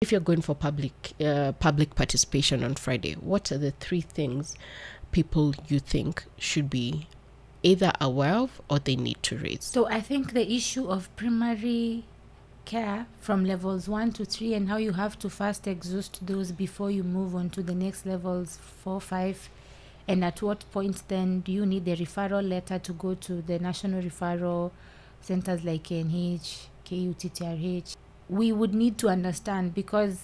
If you're going for public participation on Friday, what are the three things people you think should be either aware of or they need to raise? So I think the issue of primary care from levels 1 to 3 and how you have to first exhaust those before you move on to the next levels 4, 5, and at what point then do you need the referral letter to go to the national referral centers like KNH, KUTTRH. We would need to understand, because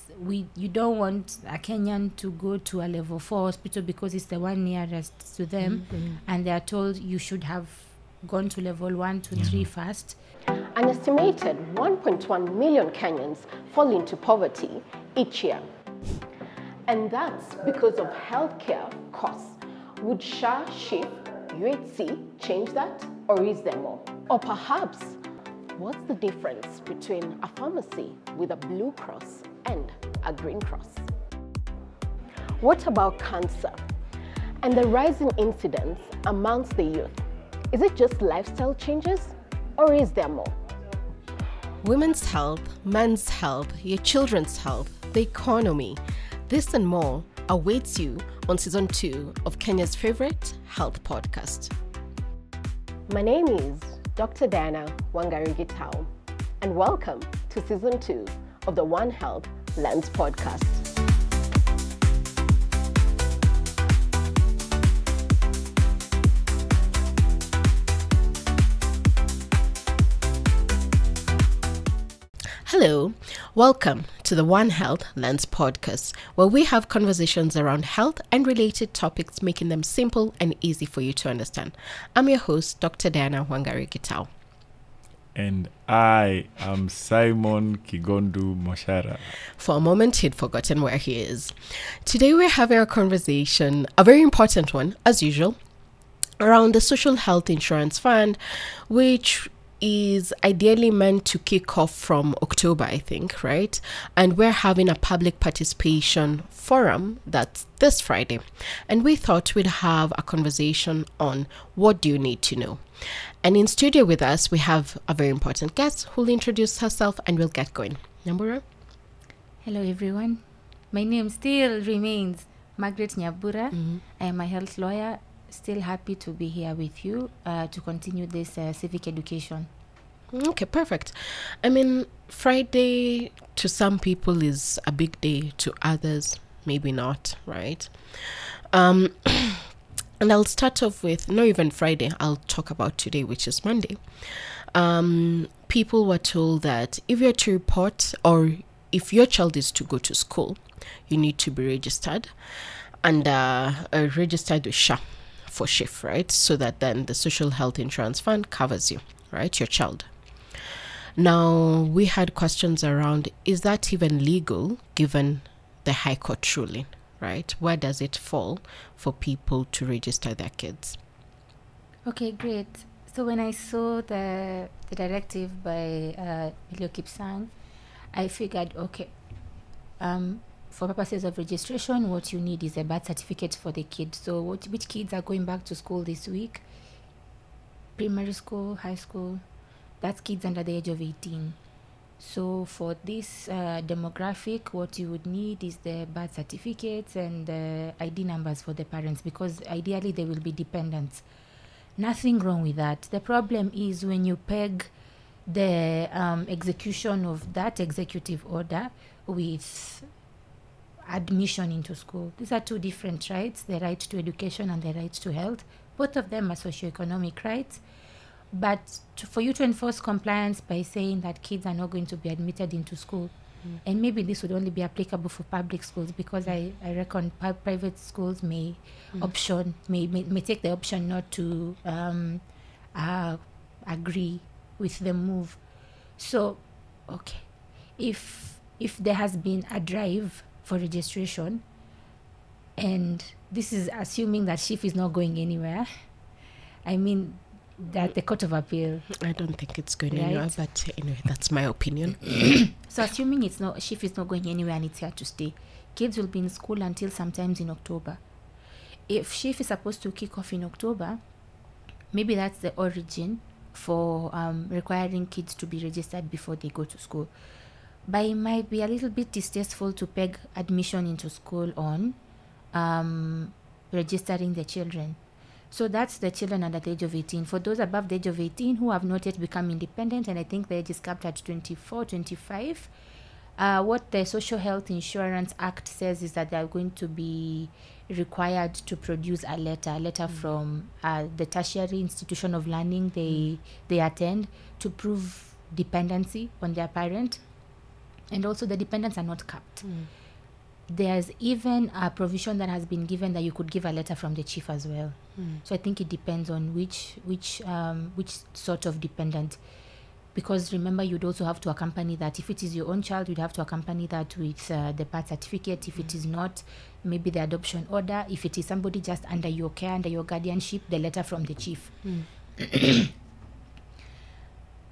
you don't want a Kenyan to go to a level 4 hospital because it's the one nearest to them, and they are told you should have gone to level 1 to 3 first. An estimated 1.1 million Kenyans fall into poverty each year. And that's because of healthcare costs. Would SHA, SHIF, UHC change that, or is there more? Or perhaps, what's the difference between a pharmacy with a Blue Cross and a Green Cross? What about cancer and the rising incidence amongst the youth? Is it just lifestyle changes, or is there more? Women's health, men's health, your children's health, the economy, this and more awaits you on season 2 of Kenya's favorite health podcast. My name is Dr. Diana Wangari, and welcome to season 2 of the One Health Lens podcast. Hello, welcome to the One Health Lens podcast, where we have conversations around health and related topics, making them simple and easy for you to understand. I'm your host, Dr. Diana Wangari. And I am Simon Kigondu Moshara. For a moment, he'd forgotten where he is. Today, we're having a conversation, a very important one, as usual, around the Social Health Insurance Fund, which is ideally meant to kick off from October, I think, right? And we're having a public participation forum that's this Friday. And we thought we'd have a conversation on what do you need to know. And in studio with us, we have a very important guest who'll introduce herself and we'll get going. Nyambura? Hello, everyone. My name still remains Margaret Nyambura. I am a health lawyer. Still happy to be here with you to continue this civic education. Okay, perfect. I mean, Friday to some people is a big day, to others maybe not, right? And I'll start off with, not even Friday, I'll talk about today, which is Monday. People were told that if you're to report, or if your child is to go to school, you need to be registered and registered with SHA for SHIF, right? So that then the Social Health Insurance Fund covers you, right? Your child. Now, we had questions around, is that even legal given the High Court ruling, right? Where does it fall for people to register their kids? Okay, great. So when I saw the directive by Elio Kipsang, I figured, okay, for purposes of registration, what you need is a birth certificate for the kid. So which kids are going back to school this week? Primary school, high school, that's kids under the age of 18. So for this demographic, what you would need is the birth certificates and the ID numbers for the parents, because ideally they will be dependents. Nothing wrong with that. The problem is when you peg the execution of that executive order with admission into school. These are two different rights, the right to education and the right to health. Both of them are socioeconomic rights. But for you to enforce compliance by saying that kids are not going to be admitted into school, and maybe this would only be applicable for public schools, because I reckon private schools may take the option not to agree with the move. So, okay, if there has been a drive for registration, and this is assuming that SHIF is not going anywhere, I mean, that the Court of Appeal, I don't think it's going anywhere, but anyway, that's my opinion. So assuming SHIF is not going anywhere and it's here to stay, kids will be in school until sometimes in October. If SHIF is supposed to kick off in October, maybe that's the origin for requiring kids to be registered before they go to school. but it might be a little bit distasteful to peg admission into school on registering the children. So that's the children under the age of 18. For those above the age of 18 who have not yet become independent, and I think the age is capped at 24, 25, what the Social Health Insurance Act says is that they are going to be required to produce a letter from the tertiary institution of learning they attend to prove dependency on their parent. And also the dependents are not capped. There's even a provision that has been given that you could give a letter from the chief as well. So I think it depends on which sort of dependent. Because remember, you'd also have to accompany that. If it is your own child, you'd have to accompany that with the birth certificate. If it is not, maybe the adoption order. If it is somebody just under your care, under your guardianship, the letter from the chief.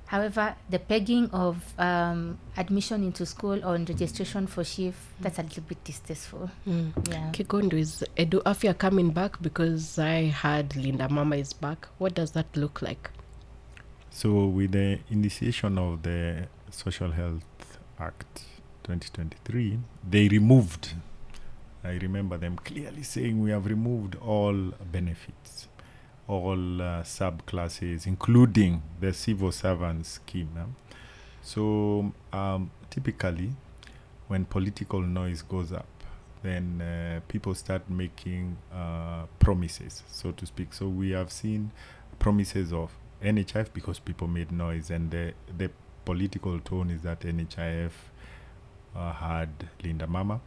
However, the pegging of admission into school on registration for SHIF, that's a little bit distasteful. Yeah. Kigondu, is Edu Afia coming back? Because I heard Linda Mama is back. What does that look like? So with the initiation of the Social Health Act 2023, they removed, I remember them clearly saying, we have removed all benefits, all subclasses, including the civil servants scheme. So typically, when political noise goes up, then people start making promises, so to speak. So we have seen promises of NHIF because people made noise, and the political tone is that NHIF had Linda Mama.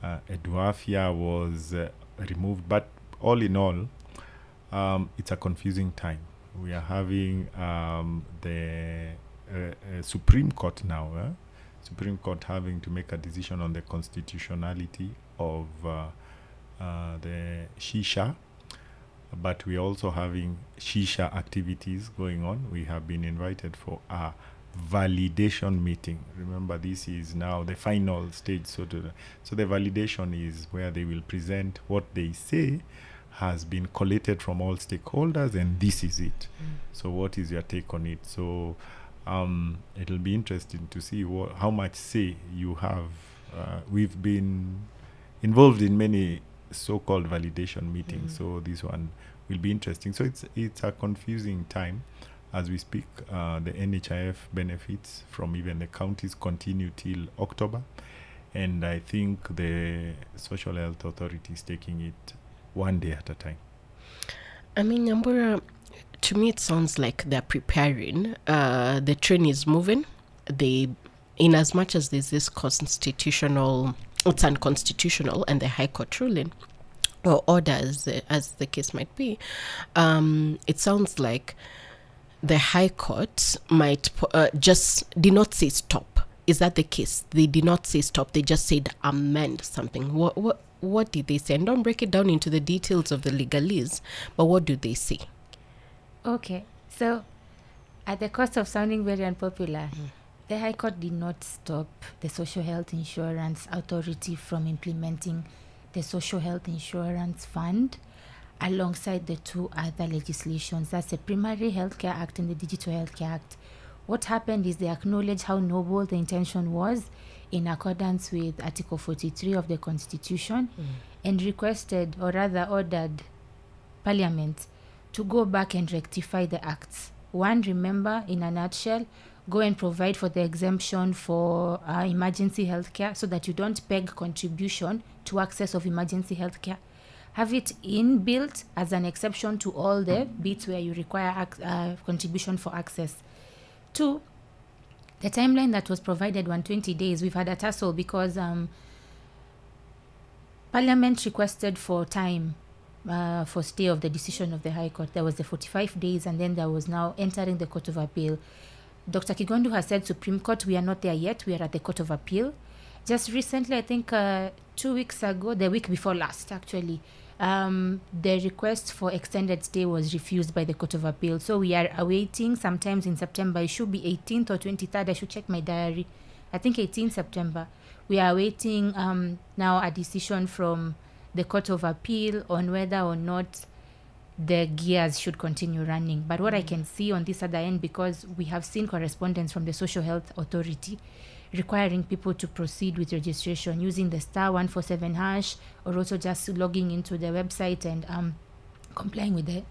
Eduafia was removed, but all in all, it's a confusing time. We are having the Supreme Court now, Supreme Court having to make a decision on the constitutionality of the shisha. But we are also having shisha activities going on. We have been invited for a validation meeting. Remember, this is now the final stage. So the validation is where they will present what they say has been collated from all stakeholders, and this is it. So what is your take on it? So it'll be interesting to see how much say you have. We've been involved in many so-called validation meetings, so this one will be interesting. So it's a confusing time as we speak. The NHIF benefits from even the counties continue till October, and I think the Social Health Authority is taking it one day at a time. I mean, Nyambura, to me it sounds like they're preparing. The train is moving. In as much as there's this it's unconstitutional, and the High Court ruling or orders, as the case might be, it sounds like the High Court might just did not say stop. Is that the case? They did not say stop. They just said amend something. What did they say? And don't break it down into the details of the legalese, but what do they say? Okay, so at the cost of sounding very unpopular, the High Court did not stop the Social Health Insurance Authority from implementing the Social Health Insurance Fund alongside the two other legislations. That's the Primary Healthcare Act and the Digital Healthcare Act. What happened is they acknowledged how noble the intention was in accordance with Article 43 of the Constitution, and requested, or rather ordered, Parliament to go back and rectify the acts. One, remember, in a nutshell, go and provide for the exemption for emergency healthcare, so that you don't peg contribution to access of emergency healthcare. Have it inbuilt as an exception to all the bits where you require contribution for access. Two, the timeline that was provided, 120 days, we've had a tussle because Parliament requested for time for stay of the decision of the High Court. There was the 45 days, and then there was now entering the Court of Appeal. Dr. Kigondu has said, Supreme Court, we are not there yet. We are at the Court of Appeal. Just recently, I think 2 weeks ago, the week before last, actually, the request for extended stay was refused by the Court of Appeal. So we are awaiting sometimes in September. It should be 18th or 23rd. I should check my diary. I think 18th September. We are awaiting now a decision from the Court of Appeal on whether or not the gears should continue running. But what I can see on this other end, because we have seen correspondence from the Social Health Authority requiring people to proceed with registration using the *147 hash, or also just logging into the website and complying with the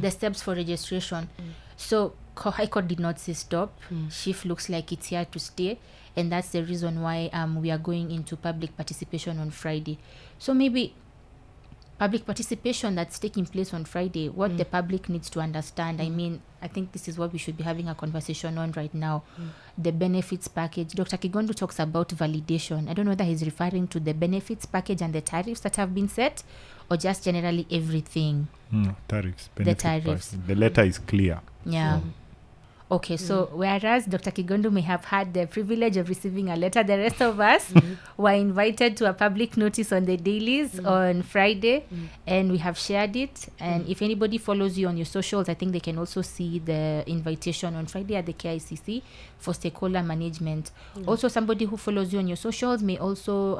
the steps for registration. So High Court did not say stop. SHIF looks like it's here to stay, and that's the reason why we are going into public participation on Friday. So maybe public participation that's taking place on Friday, what the public needs to understand. I mean, I think this is what we should be having a conversation on right now. The benefits package. Dr. Kigondu talks about validation. I don't know whether he's referring to the benefits package and the tariffs that have been set, or just generally everything. Tariffs. The tariffs. Package. The letter is clear. Yeah. Okay, so whereas Dr. Kigondu may have had the privilege of receiving a letter, the rest of us were invited to a public notice on the dailies on Friday, and we have shared it. And if anybody follows you on your socials, I think they can also see the invitation on Friday at the KICC for stakeholder management. Also, somebody who follows you on your socials may also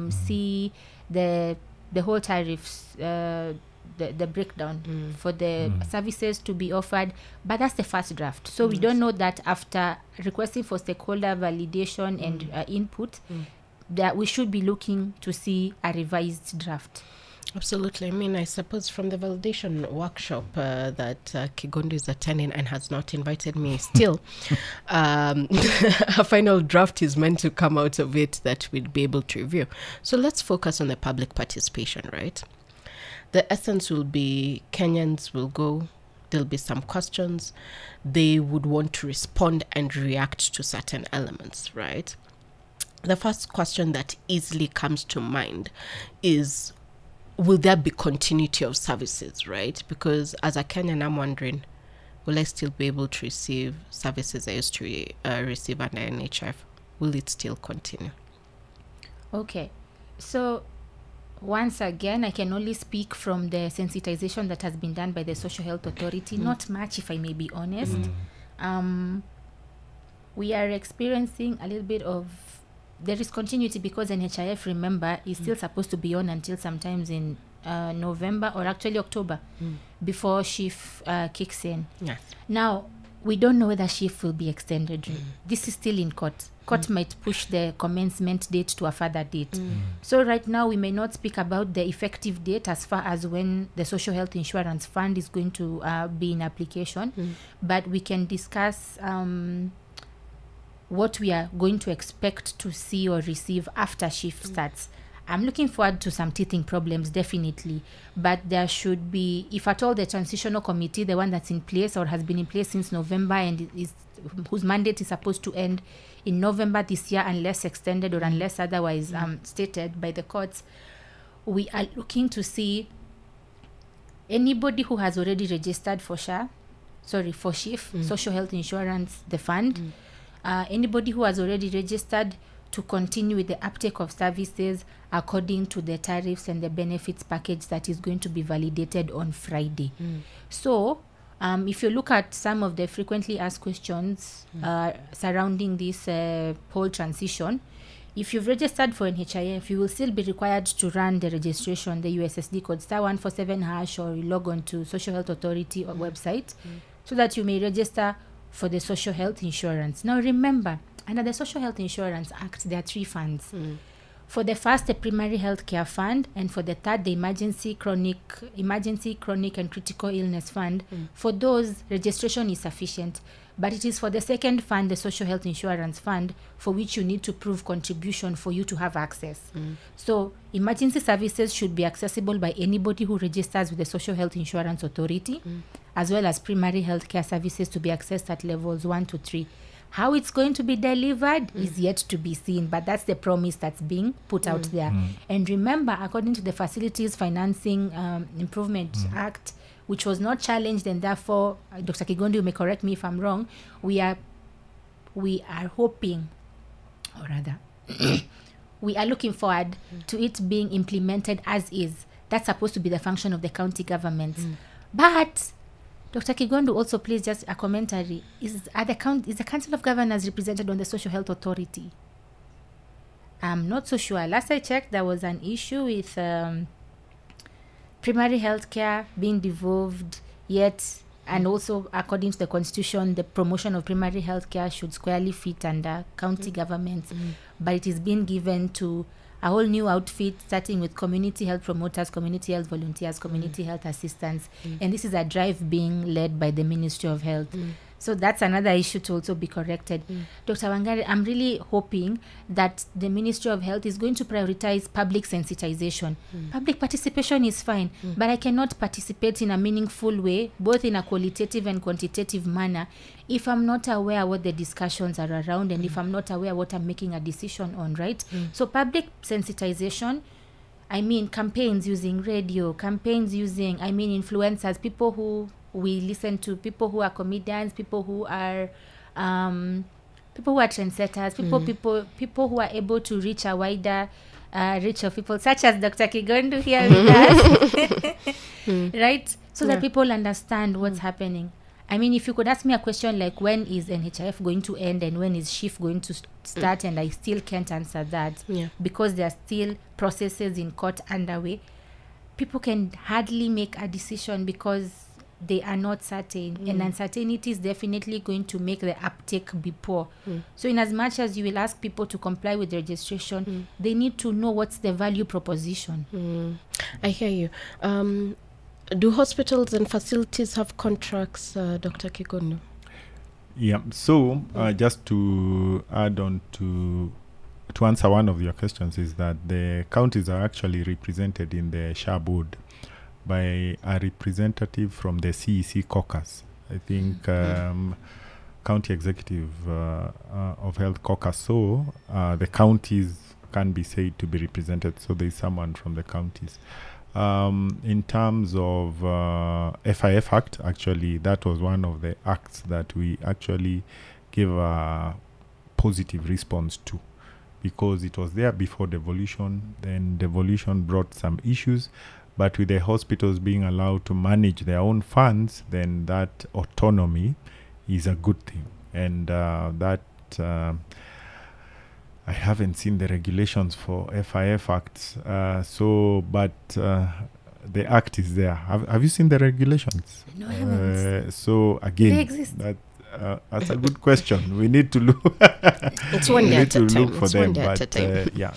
see the whole tariffs, the breakdown for the services to be offered, but that's the first draft. So we don't know that after requesting for stakeholder validation and input, that we should be looking to see a revised draft. Absolutely. I mean, I suppose from the validation workshop that Kigondu is attending and has not invited me still, a final draft is meant to come out of it that we'll be able to review. So let's focus on the public participation, right? The essence will be Kenyans will go, there'll be some questions, they would want to respond and react to certain elements, right? The first question that easily comes to mind is, will there be continuity of services, right? Because as a Kenyan, I'm wondering, will I still be able to receive services I used to receive under NHIF? Will it still continue? Okay, so once again, I can only speak from the sensitization that has been done by the Social Health Authority. Not much, if I may be honest. We are experiencing a little bit of, there is continuity because NHIF, remember, is still supposed to be on until sometimes in November or actually October before SHIF kicks in. Yes. Now, we don't know whether SHIF will be extended. This is still in court. Court might push the commencement date to a further date. So right now we may not speak about the effective date as far as when the Social Health Insurance Fund is going to be in application, but we can discuss what we are going to expect to see or receive after SHIF starts. I'm looking forward to some teething problems, definitely, but there should be, if at all, the transitional committee, the one that's in place or has been in place since November and is whose mandate is supposed to end in November this year unless extended or unless otherwise stated by the courts, we are looking to see anybody who has already registered for SHIF, Social Health Insurance, the fund, anybody who has already registered to continue with the uptake of services according to the tariffs and the benefits package that is going to be validated on Friday. So if you look at some of the frequently asked questions surrounding this whole transition, if you've registered for NHIF, you will still be required to run the registration, the USSD code *147 hash, or you log on to Social Health Authority or website so that you may register for the social health insurance. Now remember, under the Social Health Insurance Act, there are 3 funds. For the first, the primary health care fund, and for the third, the emergency, chronic, and critical illness fund. For those, registration is sufficient, but it is for the second fund, the Social Health Insurance Fund, for which you need to prove contribution for you to have access. So emergency services should be accessible by anybody who registers with the Social Health Insurance Authority, as well as primary health care services to be accessed at levels 1 to 3. How it's going to be delivered is yet to be seen, but that's the promise that's being put out there. And remember, according to the Facilities Financing Improvement Act, which was not challenged, and therefore, Dr. Kigondu, you may correct me if I'm wrong, we are hoping, or rather, we are looking forward to it being implemented as is. That's supposed to be the function of the county governments. But Dr. Kigondu, also please just a commentary. Is the Council of Governors represented on the Social Health Authority? I'm not so sure. Last I checked, there was an issue with primary health care being devolved, yet And also, according to the Constitution, the promotion of primary health care should squarely fit under county governments. But it is being given to a whole new outfit, starting with community health promoters, community health volunteers, community health assistants. And this is a drive being led by the Ministry of Health. So that's another issue to also be corrected. Dr. Wangari, I'm really hoping that the Ministry of Health is going to prioritize public sensitization. Public participation is fine, but I cannot participate in a meaningful way, both in a qualitative and quantitative manner, if I'm not aware what the discussions are around and if I'm not aware what I'm making a decision on, right? So public sensitization, I mean campaigns using radio, campaigns using, influencers, people who we listen to, people who are comedians, people who are trendsetters, people who are able to reach a wider reach of people, such as Dr. Kigondu here with us, right? So that people understand what's happening. I mean, if you could ask me a question like, when is NHIF going to end and when is SHIF going to start, and I still can't answer that because there are still processes in court underway, people can hardly make a decision because they are not certain, and uncertainty is definitely going to make the uptake be poor. So in as much as you will ask people to comply with registration, they need to know what's the value proposition. I hear you. Do hospitals and facilities have contracts, Dr. Kigondu? Yeah, so just to add on to answer one of your questions, is that the counties are actually represented in the SHA board by a representative from the CEC caucus. I think County Executive of Health caucus. So the counties can be said to be represented. So there is someone from the counties. In terms of FIF Act, actually, that was one of the acts that we actually gave a positive response to, because it was there before devolution. Then devolution brought some issues. But with the hospitals being allowed to manage their own funds, then that autonomy is a good thing. And I haven't seen the regulations for FIF Acts. But the act is there. Have you seen the regulations? No, I haven't. So again, they exist. That's a good question. We need to look. It's one day at a time. For them.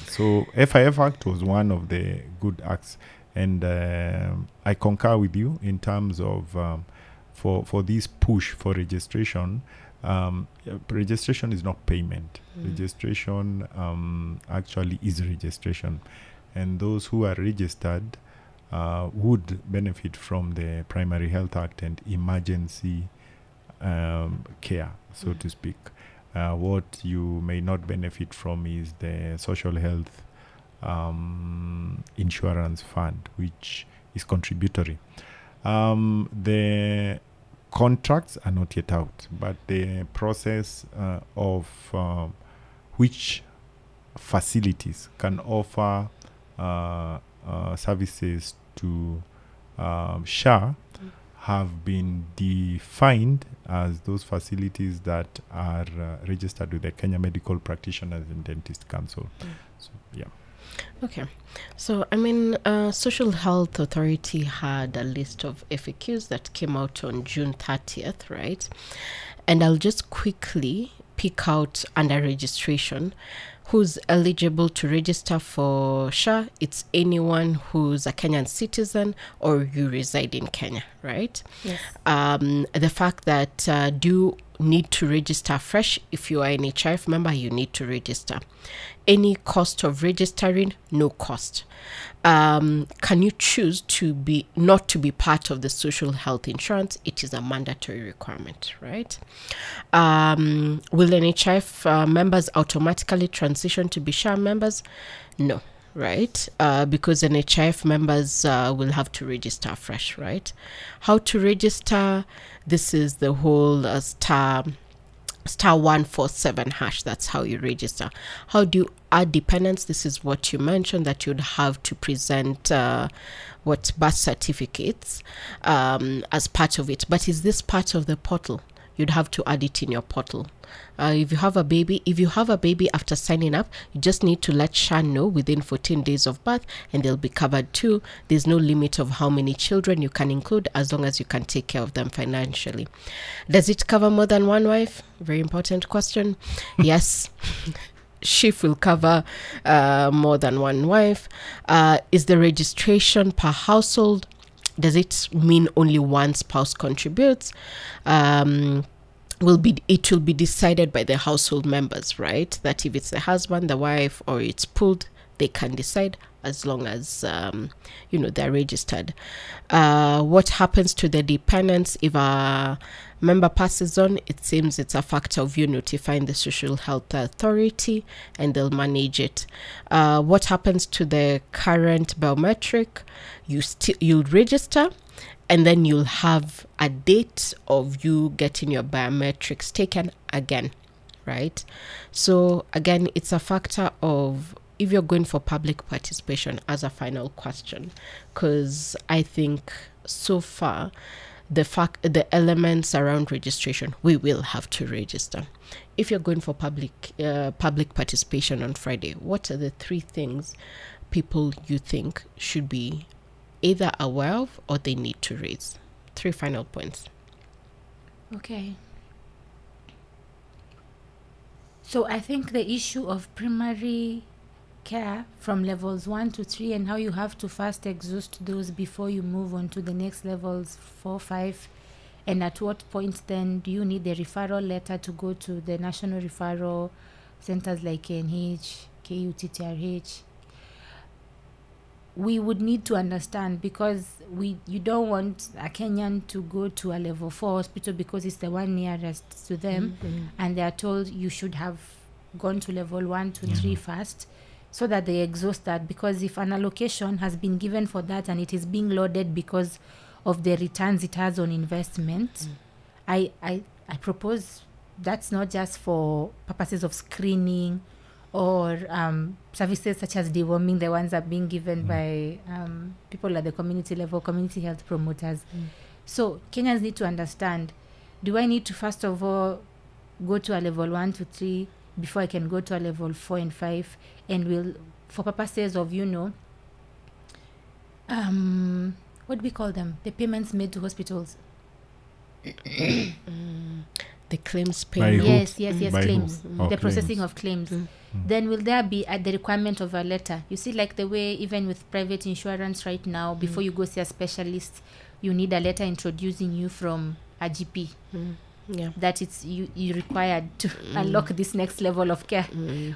So FIF Act was one of the good acts. And I concur with you in terms of for this push for registration. Registration is not payment. Registration actually is registration. And those who are registered would benefit from the Primary Health Act and emergency care, so to speak. What you may not benefit from is the social health insurance fund, which is contributory. The contracts are not yet out, but the process of which facilities can offer services to SHA have been defined as those facilities that are registered with the Kenya Medical Practitioners and Dentist Council. So, yeah. Okay. So, I mean, Social Health Authority had a list of FAQs that came out on June 30th, right? And I'll just quickly pick out under registration who's eligible to register for SHA. It's anyone who's a Kenyan citizen or you reside in Kenya, right? Yes. The fact that do need to register fresh. If you are an HIF member, you need to register. Any cost of registering? No cost. Can you choose to be not to be part of the social health insurance? It is a mandatory requirement, right? Will NHIF members automatically transition to be SHA members? No, right? Because NHIF members will have to register fresh, right? How to register? This is the whole star 147 hash. That's how you register. How do you add dependents? This is what you mentioned, that you'd have to present birth certificates as part of it. But is this part of the portal? you'd have to add it in your portal. If you have a baby after signing up, you just need to let SHA know within 14 days of birth, and they'll be covered too. There's no limit of how many children you can include, as long as you can take care of them financially. Does it cover more than one wife? Very important question. Yes. SHIF will cover more than one wife. Is the registration per household? Does it mean only one spouse contributes? It will be decided by the household members, right? That if it's the husband, the wife, or it's pooled, they can decide, as long as they're registered. What happens to the dependents if a member passes on? It seems it's a factor of you notifying the social health authority, and they'll manage it. What happens to the current biometric? You'll register, and then you'll have a date of you getting your biometrics taken again, right? So again, it's a factor of if you're going for public participation, as a final question, because I think so far the elements around registration, we will have to register. If you're going for public participation on Friday, what are the 3 things people you think should be either aware of or they need to raise? 3 final points. Okay. So I think the issue of primary care from levels 1 to 3, and how you have to first exhaust those before you move on to the next levels 4, 5, and at what point then do you need the referral letter to go to the national referral centers like KNH, KUTTRH. We would need to understand, because you don't want a Kenyan to go to a level 4 hospital because it's the one nearest to them, and they are told you should have gone to level 1 to 3 first, so that they exhaust that. Because if an allocation has been given for that and it is being loaded because of the returns it has on investment, I propose that's not just for purposes of screening or services such as deworming, the ones that are being given by people at the community level, community health promoters. So Kenyans need to understand, do I need to first of all go to a level 1 to 3 before I can go to a level 4 and 5? And will, for purposes of, what do we call them? The payments made to hospitals. The claims payment. Yes, By claims. who? The Oh, processing claims. of claims. Then will there be the requirement of a letter? You see, like the way even with private insurance right now, before you go see a specialist, you need a letter introducing you from a GP. That it's you required to unlock this next level of care.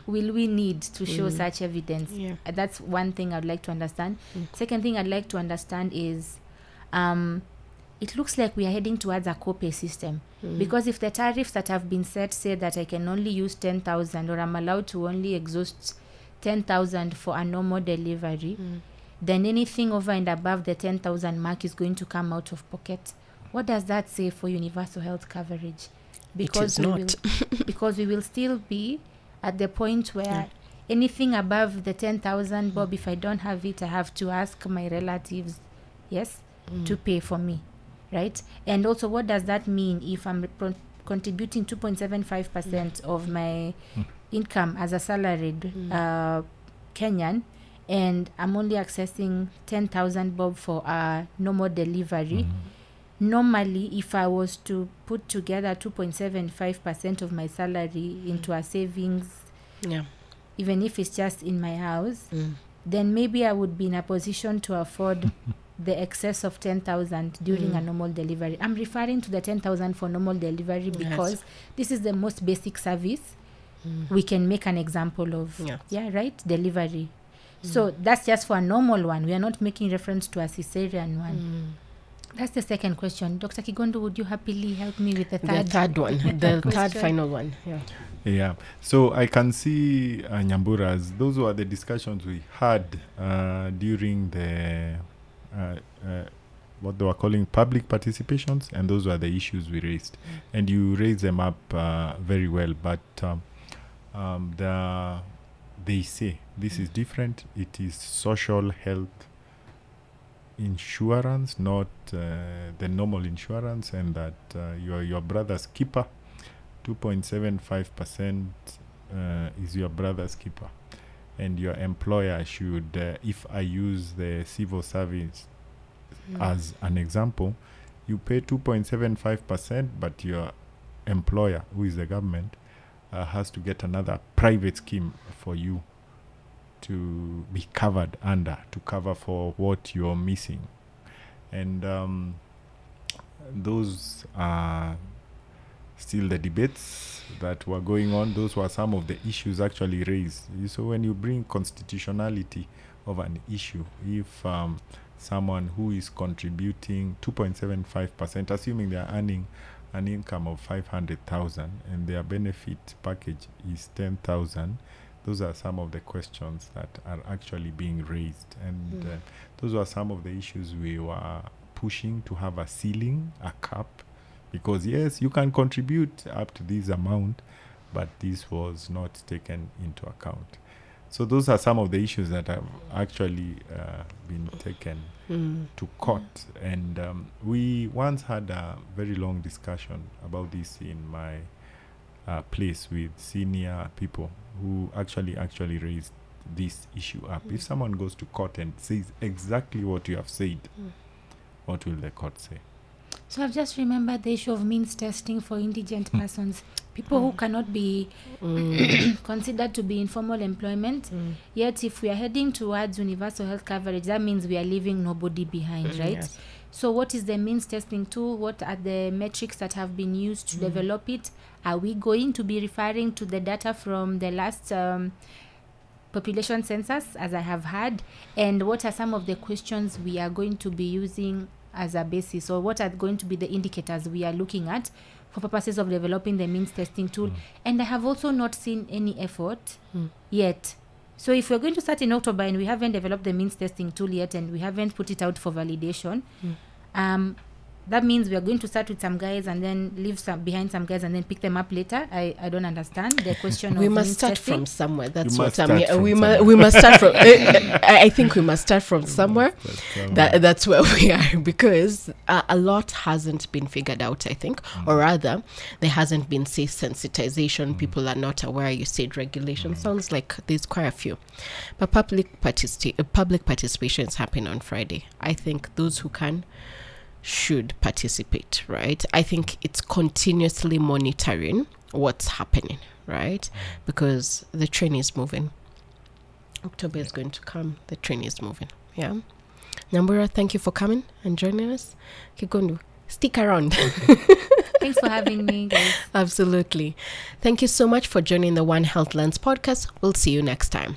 Will we need to show such evidence? That's one thing I'd like to understand. Second thing I'd like to understand is it looks like we are heading towards a copay system, because if the tariffs that have been set say that I can only use 10,000 or I'm allowed to only exhaust 10,000 for a normal delivery, then anything over and above the 10,000 mark is going to come out of pocket. What does that say for universal health coverage? Because because we will still be at the point where anything above the 10,000, Bob, if I don't have it, I have to ask my relatives, to pay for me, right? And also, what does that mean if I'm contributing 2.75% of my income as a salaried Kenyan, and I'm only accessing 10,000, Bob, for a normal delivery? Normally, if I was to put together 2.75% of my salary into a savings, even if it's just in my house, then maybe I would be in a position to afford the excess of 10,000 during a normal delivery. I'm referring to the 10,000 for normal delivery because this is the most basic service we can make an example of. Delivery. So that's just for a normal one. We are not making reference to a cesarean one. That's the second question. Dr. Kigondu, would you happily help me with the third one? The third final one. Yeah. So I can see Nyambura's, those were the discussions we had during the what they were calling public participations, and those were the issues we raised. And you raised them up very well, but they say this is different. It is social health insurance, not the normal insurance, and that you're your brother's keeper. 2.75% is your brother's keeper, and your employer should, if I use the civil service as an example, you pay 2.75%, but your employer, who is the government, has to get another private scheme for you to be covered under, to cover for what you're missing. And those are still the debates that were going on. Those were some of the issues actually raised. So when you bring constitutionality of an issue, if someone who is contributing 2.75%, assuming they are earning an income of 500,000 and their benefit package is 10,000, those are some of the questions that are actually being raised. And those were some of the issues we were pushing to have a ceiling, a cap, because yes, you can contribute up to this amount, but this was not taken into account. So those are some of the issues that have actually been taken to court. And we once had a very long discussion about this in my place with senior people who actually raised this issue up. If someone goes to court and says exactly what you have said, what will the court say? So I've just remembered the issue of means testing for indigent persons, people who cannot be considered to be in formal employment. Yet if we are heading towards universal health coverage, that means we are leaving nobody behind, right? Yes. So what is the means testing tool? What are the metrics that have been used to develop it? Are we going to be referring to the data from the last population census, as I have heard? And what are some of the questions we are going to be using as a basis, or what are going to be the indicators we are looking at for purposes of developing the means testing tool? And I have also not seen any effort yet. So if we're going to start in October and we haven't developed the means testing tool yet and we haven't put it out for validation, that means we are going to start with some guys and then leave behind some guys and then pick them up later. I don't understand the question. We of must means start testing. from somewhere. That's You what must I start mean. from We must start from. I think we must start from somewhere. That's where we are, because a lot hasn't been figured out, I think, or rather, there hasn't been, say, sensitization. People are not aware. You said regulation. Sounds like there's quite a few, but public participation is happening on Friday. I think those who can should participate, right? I think it's continuously monitoring what's happening, right? Because the train is moving. October is going to come. The train is moving. Yeah. Nyambura, thank you for coming and joining us. Kigondu, stick around. Thanks for having me, guys. Absolutely. Thank you so much for joining the One Health Lens podcast. We'll see you next time.